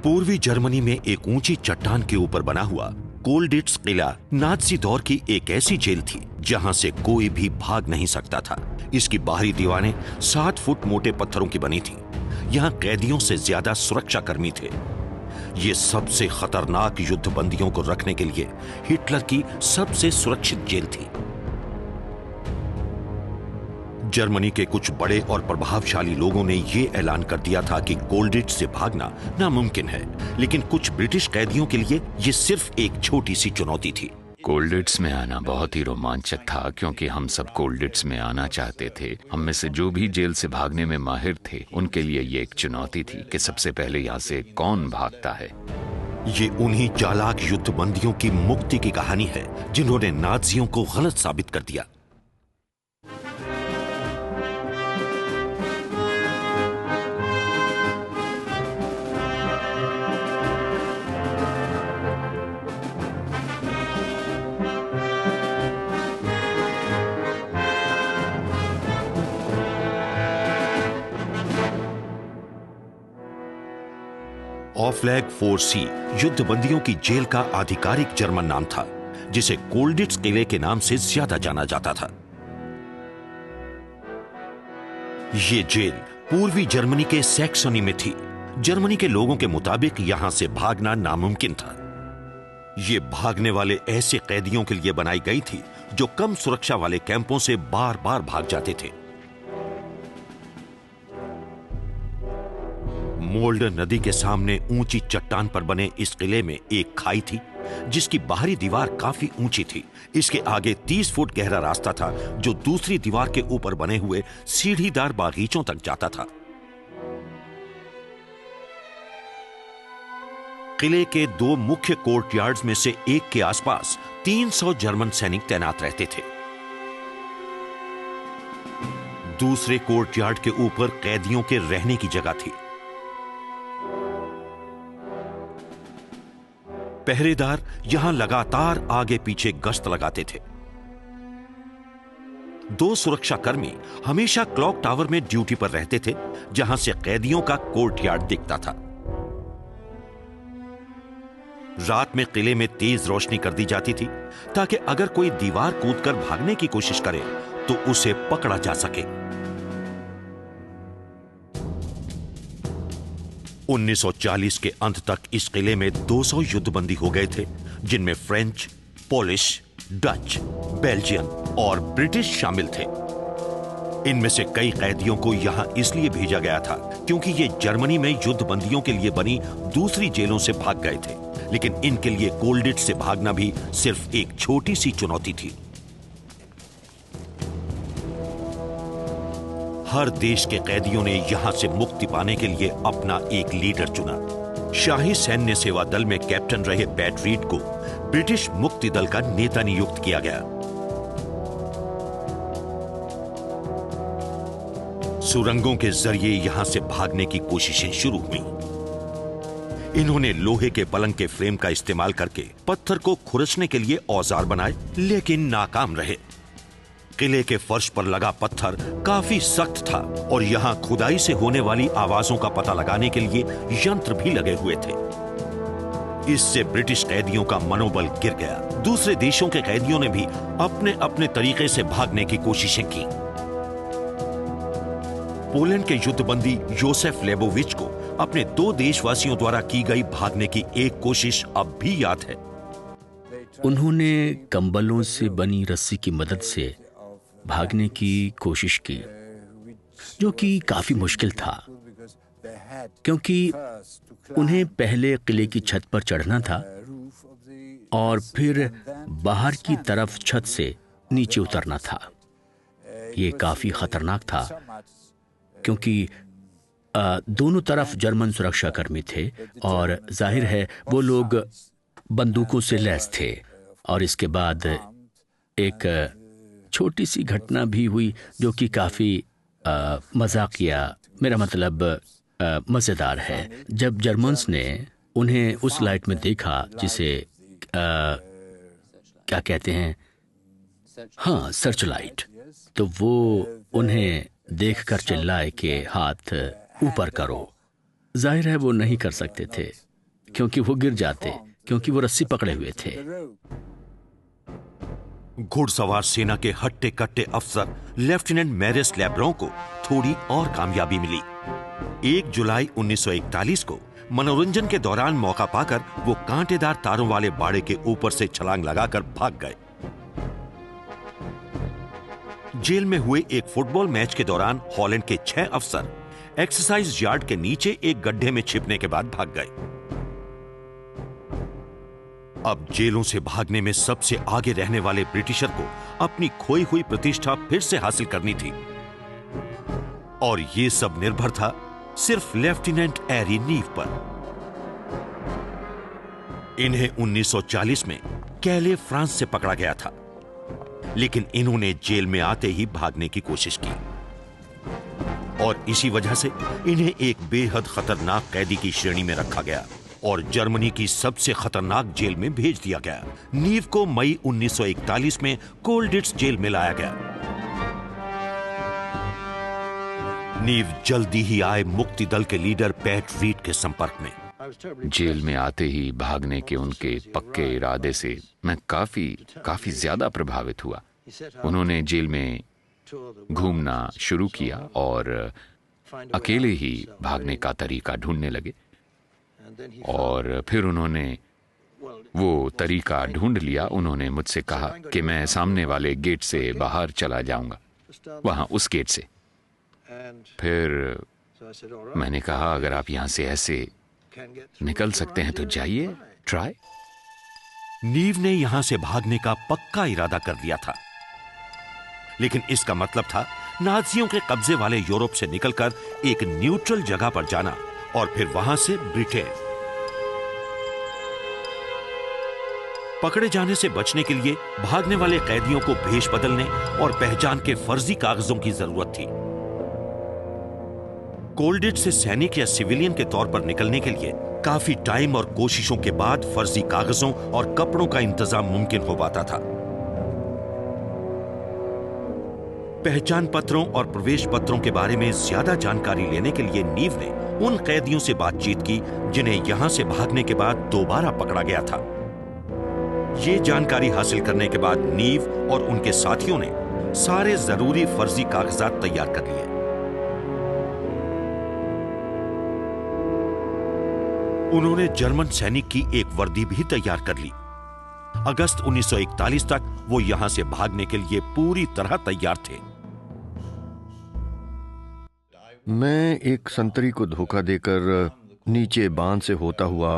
पूर्वी जर्मनी में एक ऊंची चट्टान के ऊपर बना हुआ कोल्डिट्स किला नाज़ी दौर की एक ऐसी जेल थी जहां से कोई भी भाग नहीं सकता था। इसकी बाहरी दीवारें 7 फुट मोटे पत्थरों की बनी थी। यहां कैदियों से ज्यादा सुरक्षा कर्मी थे। ये सबसे खतरनाक युद्धबंदियों को रखने के लिए हिटलर की सबसे सुरक्षित जेल थी। जर्मनी के कुछ बड़े और प्रभावशाली लोगों ने यह ऐलान कर दिया था कि कोल्डिट्स से भागना नामुमकिन है, लेकिन कुछ ब्रिटिश कैदियों के लिए यह सिर्फ एक छोटी सी चुनौती थी। कोल्डिट्स में आना बहुत ही रोमांचक था, क्योंकि हम सब कोल्डिट्स में आना चाहते थे। हम में से जो भी जेल से भागने में माहिर थे, उनके लिए ये एक चुनौती थी कि सबसे पहले यहाँ से कौन भागता है। ये उन्हीं चालाक युद्धबंदियों की मुक्ति की कहानी है जिन्होंने नाज़ियों को गलत साबित कर दिया। ऑफलैग 4C युद्धबंदियों की जेल का आधिकारिक जर्मन नाम था, जिसे कोल्डिट्स किले के नाम से ज्यादा जाना जाता था। ये जेल पूर्वी जर्मनी के सैक्सनी में थी। जर्मनी के लोगों के मुताबिक यहां से भागना नामुमकिन था। ये भागने वाले ऐसे कैदियों के लिए बनाई गई थी जो कम सुरक्षा वाले कैंपों से बार बार भाग जाते थे। मोल्ड नदी के सामने ऊंची चट्टान पर बने इस किले में एक खाई थी जिसकी बाहरी दीवार काफी ऊंची थी। इसके आगे 30 फुट गहरा रास्ता था जो दूसरी दीवार के ऊपर बने हुए सीढ़ीदार बागीचों तक जाता था। किले के 2 मुख्य कोर्टयार्ड्स में से एक के आसपास 300 जर्मन सैनिक तैनात रहते थे। दूसरे कोर्टयार्ड के ऊपर कैदियों के रहने की जगह थी। पहरेदार यहां लगातार आगे पीछे गश्त लगाते थे। 2 सुरक्षाकर्मी हमेशा क्लॉक टावर में ड्यूटी पर रहते थे, जहां से कैदियों का कोर्टयार्ड दिखता था। रात में किले में तेज रोशनी कर दी जाती थी ताकि अगर कोई दीवार कूदकर भागने की कोशिश करे तो उसे पकड़ा जा सके। 1940 के अंत तक इस किले में 200 युद्धबंदी हो गए थे, जिनमें फ्रेंच, पोलिश, डच, बेल्जियन और ब्रिटिश शामिल थे। इनमें से कई कैदियों को यहां इसलिए भेजा गया था क्योंकि ये जर्मनी में युद्धबंदियों के लिए बनी दूसरी जेलों से भाग गए थे, लेकिन इनके लिए कोल्डिट्स से भागना भी सिर्फ एक छोटी सी चुनौती थी। हर देश के कैदियों ने यहां से मुक्ति पाने के लिए अपना एक लीडर चुना। शाही सैन्य सेवा दल में कैप्टन रहे पैट रीड को ब्रिटिश मुक्ति दल का नेता नियुक्त किया गया। सुरंगों के जरिए यहां से भागने की कोशिशें शुरू हुई। इन्होंने लोहे के पलंग के फ्रेम का इस्तेमाल करके पत्थर को खुरचने के लिए औजार बनाए, लेकिन नाकाम रहे। किले के फर्श पर लगा पत्थर काफी सख्त था और यहां खुदाई से होने वाली आवाजों का पता लगाने के लिए यंत्र भी लगे हुए थे। इससे ब्रिटिश कैदियों का मनोबल गिर गया। दूसरे देशों के कैदियों ने भी अपने अपने तरीके से भागने की कोशिशें की। पोलैंड के युद्धबंदी योसेफ लेबोविच को अपने 2 देशवासियों द्वारा की गई भागने की एक कोशिश अब भी याद है। उन्होंने कंबलों से बनी रस्सी की मदद से भागने की कोशिश की, जो कि काफी मुश्किल था क्योंकि उन्हें पहले किले की छत पर चढ़ना था और फिर बाहर की तरफ छत से नीचे उतरना था। ये काफी खतरनाक था क्योंकि दोनों तरफ जर्मन सुरक्षाकर्मी थे और जाहिर है वो लोग बंदूकों से लैस थे। और इसके बाद एक छोटी सी घटना भी हुई जो कि काफी मजाकिया, मेरा मतलब मजेदार है। जब जर्मन्स ने उन्हें उस लाइट में देखा जिसे क्या कहते हैं, हाँ, सर्च लाइट, तो वो उन्हें देखकर चिल्लाए कि हाथ ऊपर करो। जाहिर है वो नहीं कर सकते थे क्योंकि वो गिर जाते, क्योंकि वो रस्सी पकड़े हुए थे। घुड़सवार सेना के हट्टे कट्टे अफसर लेफ्टिनेंट मैरिस लेब्रों को थोड़ी और कामयाबी मिली। 1 जुलाई 1941 को मनोरंजन के दौरान मौका पाकर वो कांटेदार तारों वाले बाड़े के ऊपर से छलांग लगाकर भाग गए। जेल में हुए एक फुटबॉल मैच के दौरान हॉलैंड के 6 अफसर एक्सरसाइज यार्ड के नीचे एक गड्ढे में छिपने के बाद भाग गए। अब जेलों से भागने में सबसे आगे रहने वाले ब्रिटिशर को अपनी खोई हुई प्रतिष्ठा फिर से हासिल करनी थी, और यह सब निर्भर था सिर्फ लेफ्टिनेंट एरी नीव पर। इन्हें 1940 में कैले, फ्रांस से पकड़ा गया था, लेकिन इन्होंने जेल में आते ही भागने की कोशिश की, और इसी वजह से इन्हें एक बेहद खतरनाक कैदी की श्रेणी में रखा गया और जर्मनी की सबसे खतरनाक जेल में भेज दिया गया। नीव को मई 1941 में कोल्डिट्स जेल में लाया गया। नीव जल्दी ही आए मुक्ति दल के लीडर पैट रीड के संपर्क में। जेल में आते ही भागने के उनके पक्के इरादे से मैं काफी ज्यादा प्रभावित हुआ। उन्होंने जेल में घूमना शुरू किया और अकेले ही भागने का तरीका ढूंढने लगे, और फिर उन्होंने वो तरीका ढूंढ लिया। उन्होंने मुझसे कहा कि मैं सामने वाले गेट से बाहर चला जाऊंगा, वहां उस गेट से। फिर मैंने कहा, अगर आप यहां से ऐसे निकल सकते हैं तो जाइए, ट्राई। नीव ने यहां से भागने का पक्का इरादा कर लिया था, लेकिन इसका मतलब था नाजियों के कब्जे वाले यूरोप से निकलकर एक न्यूट्रल जगह पर जाना और फिर वहां से ब्रिटेन। पकड़े जाने से बचने के लिए भागने वाले कैदियों को भेष बदलने और पहचान के फर्जी कागजों की जरूरत थी। कोल्डिट्स से सैनिक या सिविलियन के तौर पर निकलने के लिए काफी टाइम और कोशिशों के बाद फर्जी कागजों और कपड़ों का इंतजाम मुमकिन हो पाता था। पहचान पत्रों और प्रवेश पत्रों के बारे में ज्यादा जानकारी लेने के लिए नीव ने उन कैदियों से बातचीत की जिन्हें यहां से भागने के बाद दोबारा पकड़ा गया था। ये जानकारी हासिल करने के बाद नीव और उनके साथियों ने सारे जरूरी फर्जी कागजात तैयार कर लिए। उन्होंने जर्मन सैनिक की एक वर्दी भी तैयार कर ली। अगस्त 1941 तक वो यहां से भागने के लिए पूरी तरह तैयार थे। मैं एक संतरी को धोखा देकर नीचे बांध से होता हुआ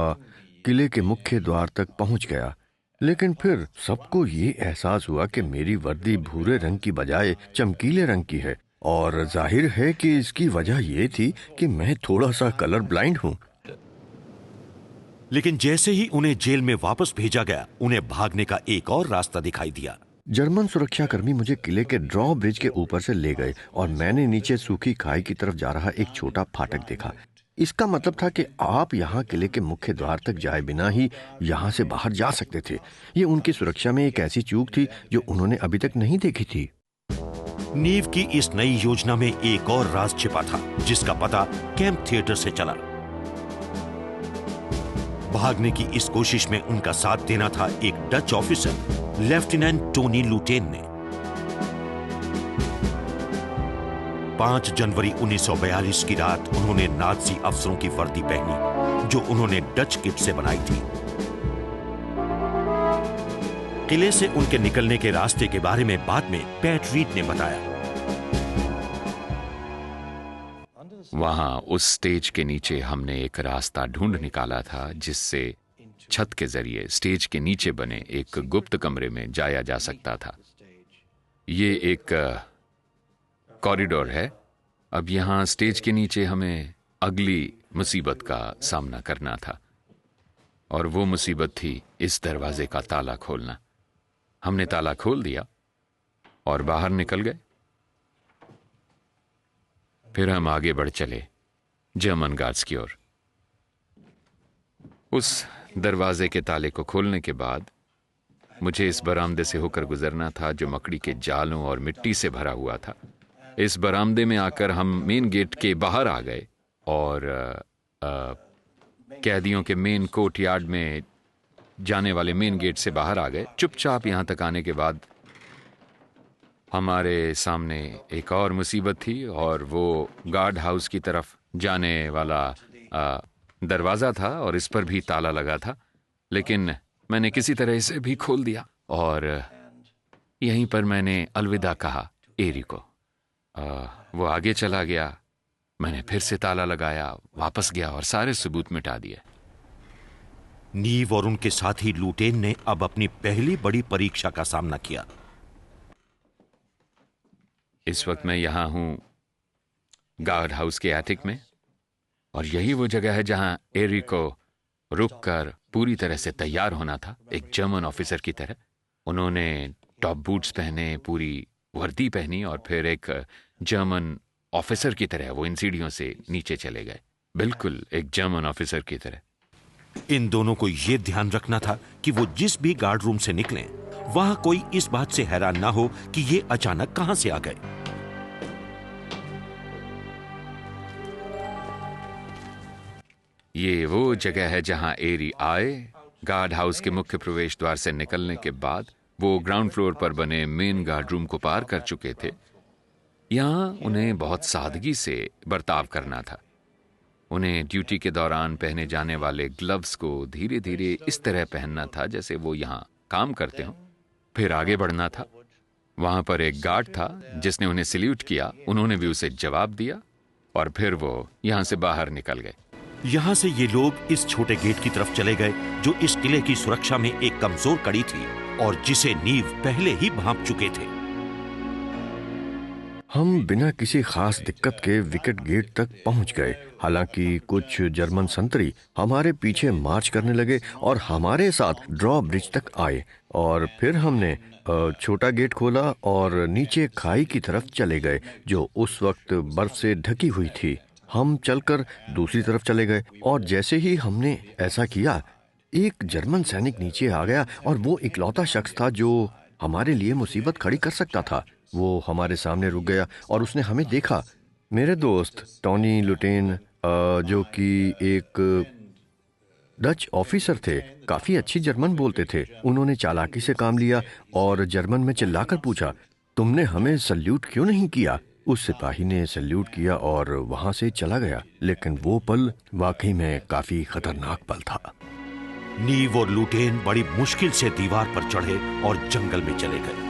किले के मुख्य द्वार तक पहुंच गया, लेकिन फिर सबको ये एहसास हुआ कि मेरी वर्दी भूरे रंग की बजाय चमकीले रंग की है, और जाहिर है कि इसकी वजह यह थी कि मैं थोड़ा सा कलर ब्लाइंड हूं। लेकिन जैसे ही उन्हें जेल में वापस भेजा गया, उन्हें भागने का एक और रास्ता दिखाई दिया। जर्मन सुरक्षाकर्मी मुझे किले के ड्रॉ ब्रिज के ऊपर से ले गए और मैंने नीचे सूखी खाई की तरफ जा रहा एक छोटा फाटक देखा। इसका मतलब था कि आप यहाँ किले के मुख्य द्वार तक जाए बिना ही यहाँ से बाहर जा सकते थे। ये उनकी सुरक्षा में एक ऐसी चूक थी जो उन्होंने अभी तक नहीं देखी थी। नीव की इस नई योजना में एक और राज छिपा था, जिसका पता कैंप थिएटर से चला। भागने की इस कोशिश में उनका साथ देना था एक Dutch officer lieutenant Tony Lutyens ने। 5 जनवरी 1942 की रात उन्होंने नाजी अफसरों की वर्दी पहनी, जो उन्होंने डच किट से बनाई थी। किले से उनके निकलने के रास्ते के बारे में बाद में पैट रीड ने बताया। वहां उस स्टेज के नीचे हमने एक रास्ता ढूंढ निकाला था, जिससे छत के जरिए स्टेज के नीचे बने एक गुप्त कमरे में जाया जा सकता था। ये एक कॉरिडोर है। अब यहां स्टेज के नीचे हमें अगली मुसीबत का सामना करना था, और वो मुसीबत थी इस दरवाजे का ताला खोलना। हमने ताला खोल दिया और बाहर निकल गए। फिर हम आगे बढ़ चले जर्मन गार्ड्स की ओर। उस दरवाजे के ताले को खोलने के बाद मुझे इस बरामदे से होकर गुजरना था, जो मकड़ी के जालों और मिट्टी से भरा हुआ था। इस बरामदे में आकर हम मेन गेट के बाहर आ गए, और कैदियों के मेन कोर्ट यार्ड में जाने वाले मेन गेट से बाहर आ गए। चुपचाप यहां तक आने के बाद हमारे सामने एक और मुसीबत थी, और वो गार्ड हाउस की तरफ जाने वाला दरवाज़ा था, और इस पर भी ताला लगा था। लेकिन मैंने किसी तरह इसे भी खोल दिया, और यहीं पर मैंने अलविदा कहा एरी को। वो आगे चला गया, मैंने फिर से ताला लगाया, वापस गया और सारे सबूत मिटा दिए। नीव और उनके साथी लुटेन ने अब अपनी पहली बड़ी परीक्षा का सामना किया। इस वक्त मैं यहां हूं गार्ड हाउस के एटिक में, और यही वो जगह है जहां एरी को रुककर पूरी तरह से तैयार होना था, एक जर्मन ऑफिसर की तरह। उन्होंने टॉप बूट्स पहने, पूरी वर्दी पहनी, और फिर एक जर्मन ऑफिसर की तरह वो इन सीढ़ियों से नीचे चले गए, बिल्कुल एक जर्मन ऑफिसर की तरह। इन दोनों को यह ध्यान रखना था कि वो जिस भी गार्ड रूम से निकलें, वहां कोई इस बात से हैरान ना हो कि ये अचानक कहां से आ गए। ये वो जगह है जहां एरी आए। गार्ड हाउस के मुख्य प्रवेश द्वार से निकलने के बाद वो ग्राउंड फ्लोर पर बने मेन गार्ड रूम को पार कर चुके थे। यहां उन्हें बहुत सादगी से बर्ताव करना था। उन्हें ड्यूटी के दौरान पहने जाने वाले ग्लव्स को धीरे धीरे इस तरह पहनना था जैसे वो यहाँ काम करते हों। फिर आगे बढ़ना था। वहां पर एक गार्ड था जिसने उन्हें सैल्यूट किया, उन्होंने भी उसे जवाब दिया, और फिर वो यहां से बाहर निकल गए। यहां से ये लोग इस छोटे गेट की तरफ चले गए जो इस किले की सुरक्षा में एक कमजोर कड़ी थी और जिसे नीव पहले ही भांप चुके थे। हम बिना किसी खास दिक्कत के विकेट गेट तक पहुंच गए। हालांकि कुछ जर्मन संतरी हमारे पीछे मार्च करने लगे और हमारे साथ ड्रॉ ब्रिज तक आए, और फिर हमने छोटा गेट खोला और नीचे खाई की तरफ चले गए जो उस वक्त बर्फ से ढकी हुई थी। हम चलकर दूसरी तरफ चले गए, और जैसे ही हमने ऐसा किया, एक जर्मन सैनिक नीचे आ गया, और वो इकलौता शख्स था जो हमारे लिए मुसीबत खड़ी कर सकता था। वो हमारे सामने रुक गया और उसने हमें देखा। मेरे दोस्त टॉनी लुटेन, जो कि एक डच ऑफिसर थे, काफी अच्छी जर्मन बोलते थे, उन्होंने चालाकी से काम लिया और जर्मन में चिल्लाकर पूछा, तुमने हमें सल्यूट क्यों नहीं किया? उस सिपाही ने सल्यूट किया और वहां से चला गया। लेकिन वो पल वाकई में काफी खतरनाक पल था। नीव और लुटेन बड़ी मुश्किल से दीवार पर चढ़े और जंगल में चले गए,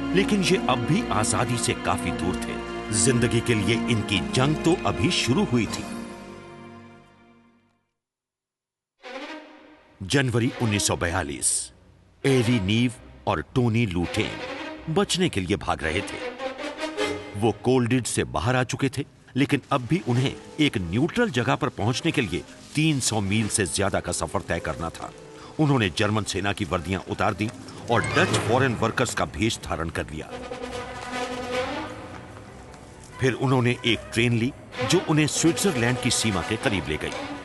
लेकिन ये अब भी आजादी से काफी दूर थे। जिंदगी के लिए इनकी जंग तो अभी शुरू हुई थी। जनवरी 1942। एरी नीव और टोनी लुटेन बचने के लिए भाग रहे थे। वो कोल्डिड से बाहर आ चुके थे, लेकिन अब भी उन्हें एक न्यूट्रल जगह पर पहुंचने के लिए 300 मील से ज्यादा का सफर तय करना था। उन्होंने जर्मन सेना की वर्दियां उतार दी और डच फॉरेन वर्कर्स का भेष धारण कर लिया। फिर उन्होंने एक ट्रेन ली जो उन्हें स्विट्जरलैंड की सीमा के करीब ले गई।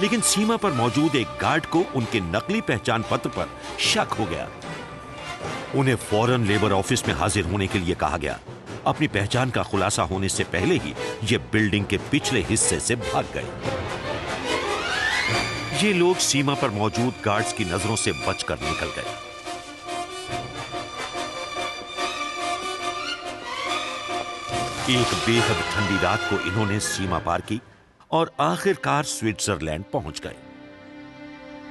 लेकिन सीमा पर मौजूद एक गार्ड को उनके नकली पहचान पत्र पर शक हो गया। उन्हें फॉरेन लेबर ऑफिस में हाजिर होने के लिए कहा गया। अपनी पहचान का खुलासा होने से पहले ही ये बिल्डिंग के पिछले हिस्से से भाग गए। ये लोग सीमा पर मौजूद गार्ड्स की नजरों से बचकर निकल गए। एक बेहद ठंडी रात को इन्होंने सीमा पार की और आखिरकार स्विट्जरलैंड पहुंच गए।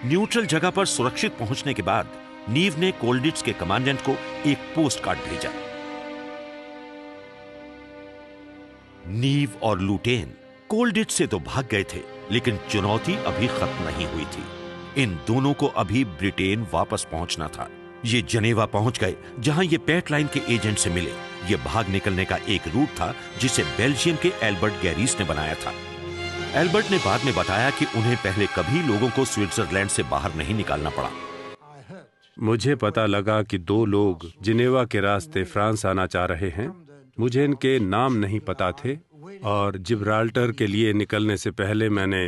न्यूट्रल जगह पर सुरक्षित पहुंचने के बाद नीव ने कोल्डिट्स के कमांडेंट को एक पोस्ट कार्ड भेजा। नीव और लुटेन कोल्डिट्स से तो भाग गए थे, लेकिन चुनौती अभी खत्म नहीं हुई थी। इन दोनों को अभी ब्रिटेन वापस पहुंचना था। ये जनेवा पहुंच गए, जहां ये पेट लाइन के एजेंट से मिले। ये भाग निकलने का एक रूट था जिसे बेल्जियम के एल्बर्ट गैरीस ने बनाया था। एल्बर्ट ने बाद में बताया कि उन्हें पहले कभी लोगों को स्विट्जरलैंड से बाहर नहीं निकालना पड़ा। मुझे पता लगा कि 2 लोग जिनेवा के रास्ते फ्रांस आना चाह रहे हैं। मुझे इनके नाम नहीं पता थे, और जिब्राल्टर के लिए निकलने से पहले मैंने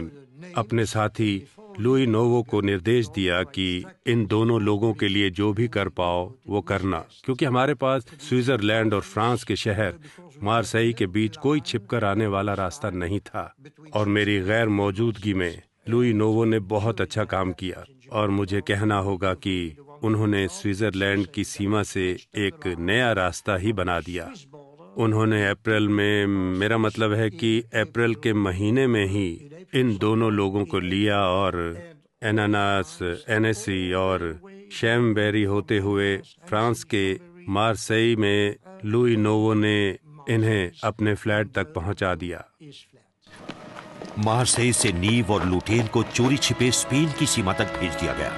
अपने साथी लुई नोवो को निर्देश दिया कि इन दोनों लोगों के लिए जो भी कर पाओ वो करना, क्योंकि हमारे पास स्विट्जरलैंड और फ्रांस के शहर मार्सेई के बीच कोई छिपकर आने वाला रास्ता नहीं था, और मेरी गैर मौजूदगी में लुई नोवो ने बहुत अच्छा काम किया। और मुझे कहना होगा कि उन्होंने स्विट्जरलैंड की सीमा से एक नया रास्ता ही बना दिया। उन्होंने अप्रैल में, मेरा मतलब है कि अप्रैल के महीने में ही इन दोनों लोगों को लिया और एनानास, एनेसी और शैमबेरी होते हुए फ्रांस के मार्सेई में लुई नोवो ने इन्हें अपने फ्लैट तक पहुंचा दिया। मार्सेई से नीव और लुटेन को चोरी छिपे स्पेन की सीमा तक भेज दिया गया।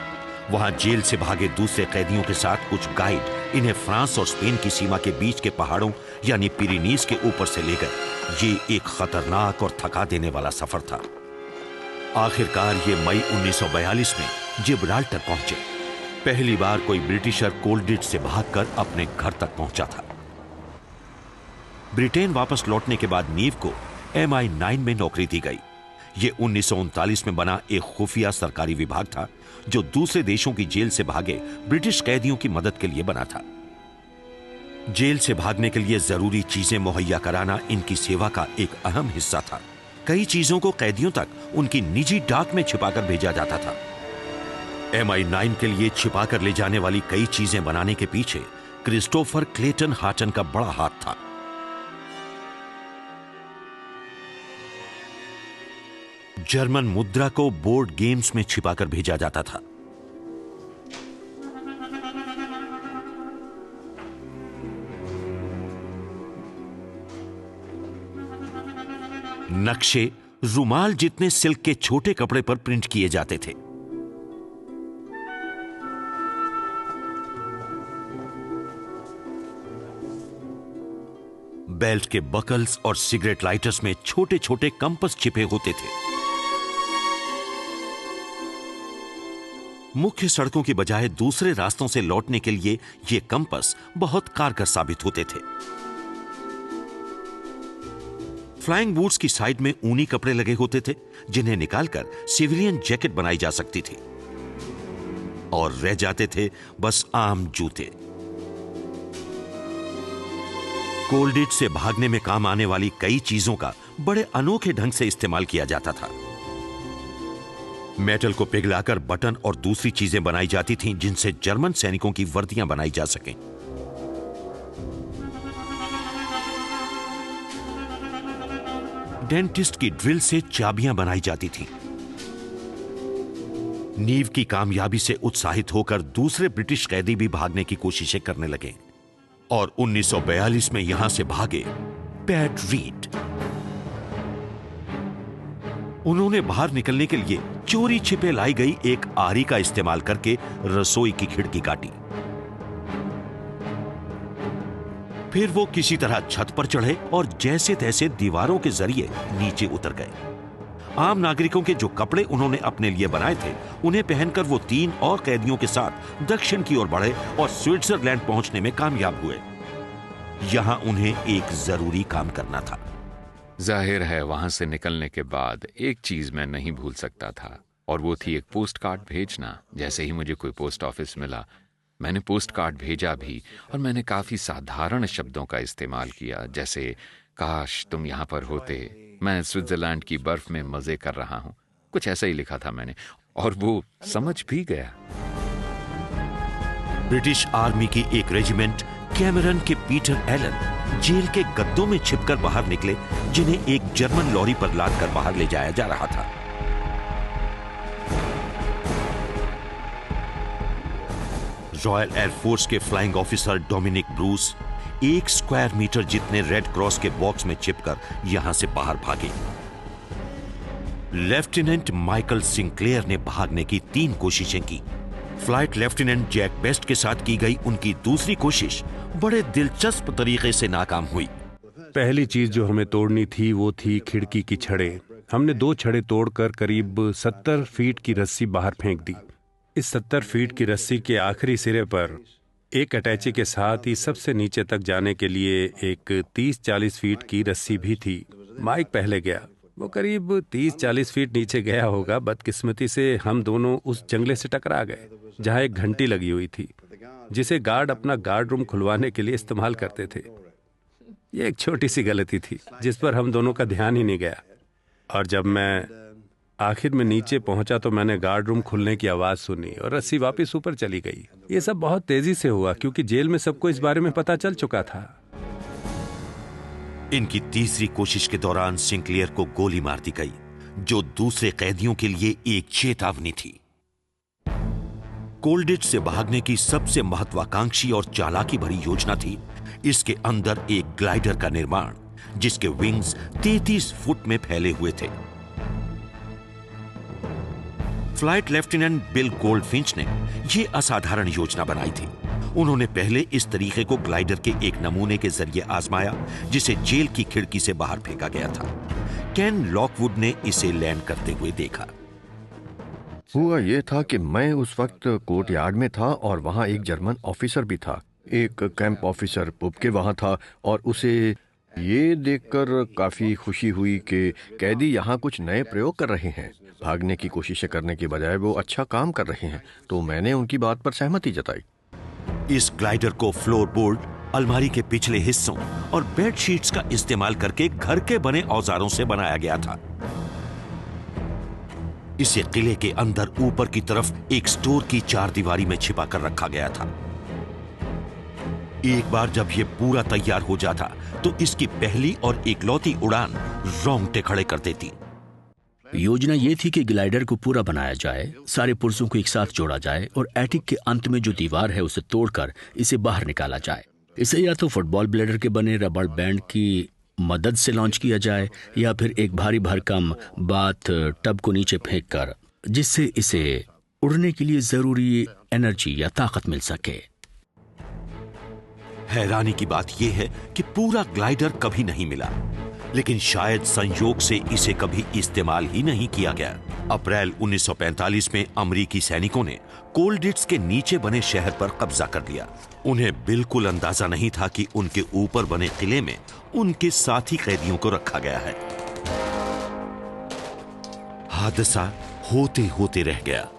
वहां जेल से भागे दूसरे कैदियों के साथ कुछ गाइड इन्हें फ्रांस और स्पेन की सीमा के बीच के पहाड़ों यानी पिरेनीज के ऊपर से ले गए। ये एक खतरनाक और थका देने वाला सफर था। आखिरकार ये मई 1942 में जिब्राल्टर पहुंचे। पहली बार कोई ब्रिटिशर कोल्डिट से भागकर अपने घर तक पहुंचा था। ब्रिटेन वापस लौटने के बाद नीव को MI9 में नौकरी दी गई। यह 1939 में बना एक खुफिया सरकारी विभाग था जो दूसरे देशों की जेल से भागे ब्रिटिश कैदियों की मदद के लिए बना था। जेल से भागने के लिए जरूरी चीजें मुहैया कराना इनकी सेवा का एक अहम हिस्सा था। कई चीजों को कैदियों तक उनकी निजी डाक में छिपाकर भेजा जाता था। MI9 के लिए छिपाकर ले जाने वाली कई चीजें बनाने के पीछे क्रिस्टोफर क्लेटन हार्टन का बड़ा हाथ था। जर्मन मुद्रा को बोर्ड गेम्स में छिपाकर भेजा जाता था। नक्शे रुमाल जितने सिल्क के छोटे कपड़े पर प्रिंट किए जाते थे। बेल्ट के बकल्स और सिगरेट लाइटर्स में छोटे छोटे कंपास छिपे होते थे। मुख्य सड़कों की बजाय दूसरे रास्तों से लौटने के लिए ये कंपास बहुत कारगर साबित होते थे। फ्लाइंग बूट्स की साइड में ऊनी कपड़े लगे होते थे जिन्हें निकालकर सिविलियन जैकेट बनाई जा सकती थी, और रह जाते थे बस आम जूते। कोल्डिट से भागने में काम आने वाली कई चीजों का बड़े अनोखे ढंग से इस्तेमाल किया जाता था। मेटल को पिघलाकर बटन और दूसरी चीजें बनाई जाती थीं जिनसे जर्मन सैनिकों की वर्दियां बनाई जा सकें। डेंटिस्ट की ड्रिल से चाबियां बनाई जाती थीं। नीव की कामयाबी से उत्साहित होकर दूसरे ब्रिटिश कैदी भी भागने की कोशिशें करने लगे, और 1942 में यहां से भागे पैट रीड। उन्होंने बाहर निकलने के लिए चोरी छिपे लाई गई एक आरी का इस्तेमाल करके रसोई की खिड़की काटी। फिर वो किसी तरह छत पर चढ़े और जैसे तैसे दीवारों के जरिए नीचे उतर गए। आम नागरिकों के जो कपड़े उन्होंने अपने लिए बनाए थे उन्हें पहनकर वो 3 और कैदियों के साथ दक्षिण की ओर बढ़े और स्विट्जरलैंड पहुंचने में कामयाब हुए। यहां उन्हें एक जरूरी काम करना था। जाहिर है वहां से निकलने के बाद एक चीज मैं नहीं भूल सकता था, और वो थी एक पोस्ट कार्ड भेजना। जैसे ही मुझे कोई पोस्ट ऑफिस मिला मैंने पोस्ट कार्ड भेजा भी, और मैंने काफी साधारण शब्दों का इस्तेमाल किया, जैसे काश तुम यहाँ पर होते, मैं स्विट्जरलैंड की बर्फ में मजे कर रहा हूँ। कुछ ऐसा ही लिखा था मैंने, और वो समझ भी गया। ब्रिटिश आर्मी की एक रेजिमेंट कैमरन के पीटर एलन जेल के गद्दों में छिपकर बाहर निकले, जिन्हें एक जर्मन लॉरी पर लादकर बाहर ले जाया जा रहा था। रॉयल एयरफोर्स के flying officer Dominic Bruce 1 square metre जितने रेड क्रॉस के बॉक्स में छिपकर यहां से बाहर भागे। लेफ्टिनेंट माइकल सिंक्लेयर ने भागने की 3 कोशिशें की। फ्लाइट लेफ्टिनेंट जैक बेस्ट के साथ की गई उनकी दूसरी कोशिश बड़े दिलचस्प तरीके से नाकाम हुई। पहली चीज जो हमें तोड़नी थी वो थी खिड़की की छड़ें। हमने 2 छड़ें तोड़कर करीब 70 फीट की रस्सी बाहर फेंक दी। इस 70 फीट की रस्सी के आखिरी सिरे पर एक अटैची के साथ ही सबसे नीचे तक जाने के लिए एक 30-40 फीट की रस्सी भी थी। माइक पहले गया, वो करीब 30-40 फीट नीचे गया होगा। बदकिस्मती से हम दोनों उस जंगले से टकरा गए जहां एक घंटी लगी हुई थी, जिसे गार्ड अपना गार्ड रूम खुलवाने के लिए इस्तेमाल करते थे। ये एक छोटी सी गलती थी जिस पर हम दोनों का ध्यान ही नहीं गया। और जब मैं आखिर में नीचे पहुंचा तो मैंने गार्ड रूम खुलने की आवाज सुनी और रस्सी वापस ऊपर चली गई। ये सब बहुत तेजी से हुआ क्योंकि जेल में सबको इस बारे में पता चल चुका था। इनकी तीसरी कोशिश के दौरान सिंक्लियर को गोली मार दी गई, जो दूसरे कैदियों के लिए एक चेतावनी थी। कोल्डिच से भागने की सबसे महत्वाकांक्षी और चालाकी भरी योजना थी इसके अंदर एक ग्लाइडर का निर्माण, जिसके विंग्स 33 फुट में फैले हुए थे। फ्लाइट लेफ्टिनेंट बिल गोल्डफिंच ने यह असाधारण योजना बनाई थी। उन्होंने पहले इस तरीके को ग्लाइडर के एक नमूने के जरिए आजमाया, जिसे जेल की खिड़की से बाहर फेंका गया था। केन लॉकवुड ने इसे लैंड करते हुए देखा। हुआ यह था कि मैं उस वक्त कोर्ट यार्ड में था और वहां एक जर्मन ऑफिसर भी था। एक कैंप ऑफिसर पुबके वहां था और उसे ये देखकर काफी खुशी हुई कि कैदी यहाँ कुछ नए प्रयोग कर रहे हैं। भागने की कोशिशें करने के बजाय वो अच्छा काम कर रहे हैं, तो मैंने उनकी बात पर सहमति जताई। इस ग्लाइडर को फ्लोरबोर्ड, अलमारी के पिछले हिस्सों और बेडशीट्स का इस्तेमाल करके घर के बने औजारों से बनाया गया था। इसे किले के अंदर ऊपर की तरफ एक स्टोर की चारदीवारी में छिपा कर रखा गया था। एक बार जब यह पूरा तैयार हो जाता तो इसकी पहली और इकलौती उड़ान रोंगटे खड़े कर देती। योजना यह थी कि ग्लाइडर को पूरा बनाया जाए, सारे पुर्जों को एक साथ जोड़ा जाए और एटिक के अंत में जो दीवार है उसे तोड़कर इसे बाहर निकाला जाए। इसे या तो फुटबॉल ब्लेडर के बने रबड़ बैंड की मदद से लॉन्च किया जाए या फिर एक भारी भरकम बाथ टब को नीचे फेंककर, जिससे इसे उड़ने के लिए जरूरी एनर्जी या ताकत मिल सके। हैरानी की बात यह है कि पूरा ग्लाइडर कभी नहीं मिला, लेकिन शायद संयोग से इसे कभी इस्तेमाल ही नहीं किया गया। अप्रैल 1945 में अमेरिकी सैनिकों ने कोल्डिट्स के नीचे बने शहर पर कब्जा कर लिया। उन्हें बिल्कुल अंदाजा नहीं था कि उनके ऊपर बने किले में उनके साथी कैदियों को रखा गया है। हादसा होते होते रह गया।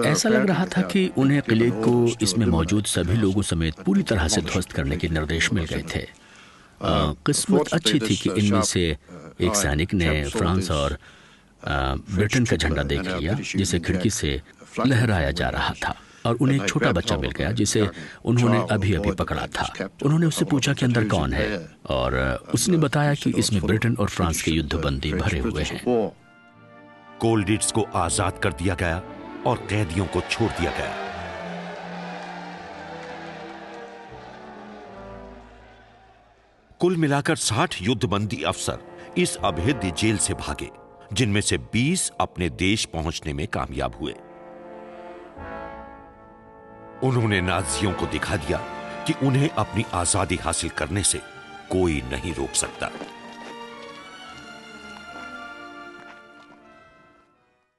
ऐसा लग रहा था कि उन्हें किले को इसमें मौजूद सभी लोगों समेत पूरी तरह से ध्वस्त करने के निर्देश मिल गए थे। किस्मत अच्छी थी कि इनमें से एक सैनिक ने फ्रांस और ब्रिटेन का झंडा देख लिया, जिसे खिड़की से लहराया जा रहा था, और उन्हें एक छोटा बच्चा मिल गया जिसे उन्होंने अभी अभी पकड़ा था। उन्होंने उससे पूछा कि अंदर कौन है, और उसने बताया कि इसमें ब्रिटेन और फ्रांस के युद्धबंदी भरे हुए हैं। कोल्डिट्स को आजाद कर दिया गया और कैदियों को छोड़ दिया गया। कुल मिलाकर 60 युद्धबंदी अफसर इस अभेद्य जेल से भागे, जिनमें से 20 अपने देश पहुंचने में कामयाब हुए। उन्होंने नाजियों को दिखा दिया कि उन्हें अपनी आजादी हासिल करने से कोई नहीं रोक सकता।